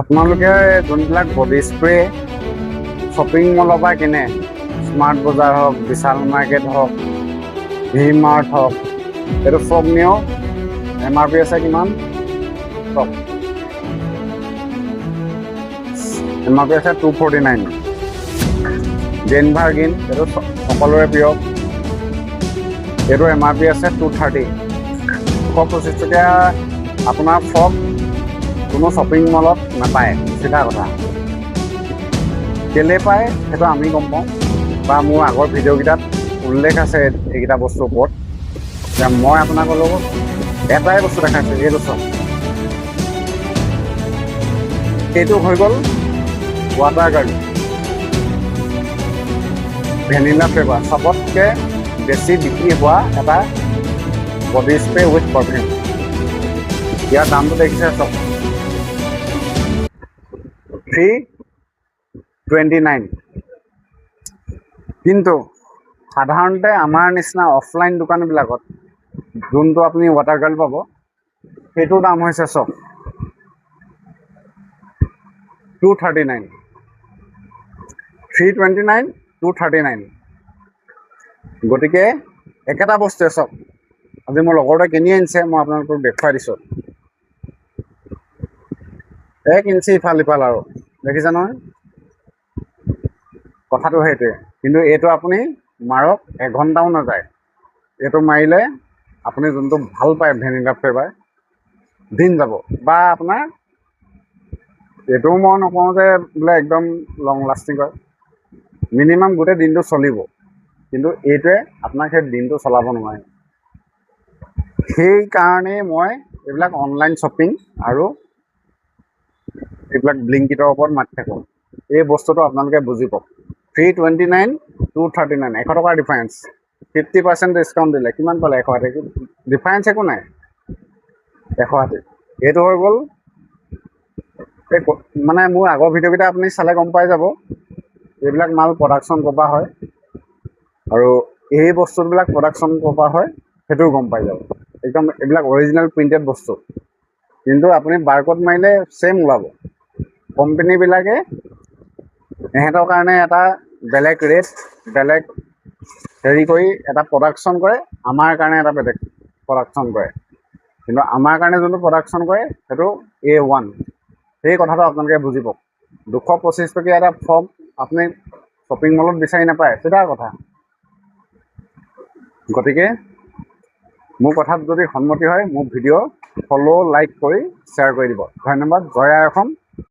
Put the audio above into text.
আপোনালোকে যোনবিলাক body spray shopping মলৰ পৰা কিনে, স্মাৰ্ট বজাৰ হওক, বিশাল মাৰ্কেট হওক, ভি মাৰ্ট হওক, এইটো চব নিও MRP আছে কিমান? চব MRP আছে 249। ডেনভাৰ্গিন এইটো সকলোৰে প্ৰিয়, এইটো MRP আছে 230। 125 টকীয়া আপোনাৰ ফ্ৰক কোনো শ্বপিং মলত নাপায়, চিধা কথা। কেলে পায় সেইটো আমি গম পাওঁ, বা মোৰ আগৰ ভিডিঅ'কেইটাত উল্লেখ আছে এইকেইটা বস্তুৰ ওপৰত। এতিয়া মই আপোনালোকৰ লগত এটাই বস্তু দেখাইছোঁ, এইটো চাওক। এইটো হৈ গ'ল ৱাটাৰ গাৰ্ল ভেনিলা ফ্লেভাৰ, চবতকৈ বেছি বিক্ৰী হোৱা এটা বডি স্প্ৰে উইথ পাৰফিউম। ইয়াৰ দামটো দেখিছে চব, 329। কিন্তু সাধাৰণতে আমাৰ নিচিনা অফলাইন দোকানবিলাকত যোনটো আপুনি ৱাটাৰ গাৰ্ল পাব, সেইটোৰ দাম হৈছে চব 239। 329, 239। গতিকে একেটা বস্তুৱে চব। আজি মোৰ লগৰটোৱে কিনি আনিছে, মই আপোনালোকক দেখুৱাই দিছোঁ। 1 ইঞ্চি ইফাল সিফাল আৰু দেখিছে নহয়, কথাটো সেইটোৱে। কিন্তু এইটো আপুনি মাৰক, এঘণ্টাও নাযায়। এইটো মাৰিলে আপুনি যোনটো ভাল পায় ভেনিলা ফ্লেভাৰ, দিন যাব। বা আপোনাৰ এইটোও মই নকওঁ যে বোলে একদম লং লাষ্টিং হয়, মিনিমাম গোটেই দিনটো চলিব। কিন্তু এইটোৱে আপোনাক সেই দিনটো চলাব নোৱাৰে। সেইকাৰণেই মই এইবিলাক অনলাইন শ্বপিং আৰু এইবিলাক ব্লিংকিটৰ ওপৰত মাতি থাকোঁ। এই বস্তুটো আপোনালোকে বুজি পাওক। 329, 239, 100 টকাৰ ডিফাৰেঞ্চ। 50% ডিছকাউণ্ট দিলে, কিমান পালে? 160। ডিফাৰেঞ্চ একো নাই, 160। এইটো হৈ গ'ল মানে মোৰ আগৰ ভিডিঅ'কেইটা আপুনি চালে গম পাই যাব এইবিলাক মাল প্ৰডাকশ্যন ক'ৰ পৰা হয়, আৰু এই বস্তুবিলাক প্ৰডাকশ্যন ক'ৰ পৰা হয় সেইটোও গম পাই যাব। একদম এইবিলাক অৰিজিনেল প্ৰিণ্টেড বস্তু, কিন্তু আপুনি বাৰকোড মাৰিলে ছেম ওলাব। কোম্পেনীবিলাকে ইহঁতৰ কাৰণে এটা বেলেগ ৰেট, বেলেগ হেৰি কৰি এটা প্ৰডাকশ্যন কৰে, আমাৰ কাৰণে এটা বেলেগ প্ৰডাকশ্যন কৰে। কিন্তু আমাৰ কাৰণে যোনটো প্ৰডাকশ্যন কৰে সেইটো A1। সেই কথাটো আপোনালোকে বুজি পাওক। 225 টকীয়া এটা ফৰ্ম আপুনি শ্বপিং মলত বিচাৰি নাপায়, চিধা কথা। গতিকে মোৰ কথাত যদি সন্মতি হয়, মোৰ ভিডিঅ' ফ'ল', লাইক কৰি শ্বেয়াৰ কৰি দিব। ধন্যবাদ। জয় আই অসম।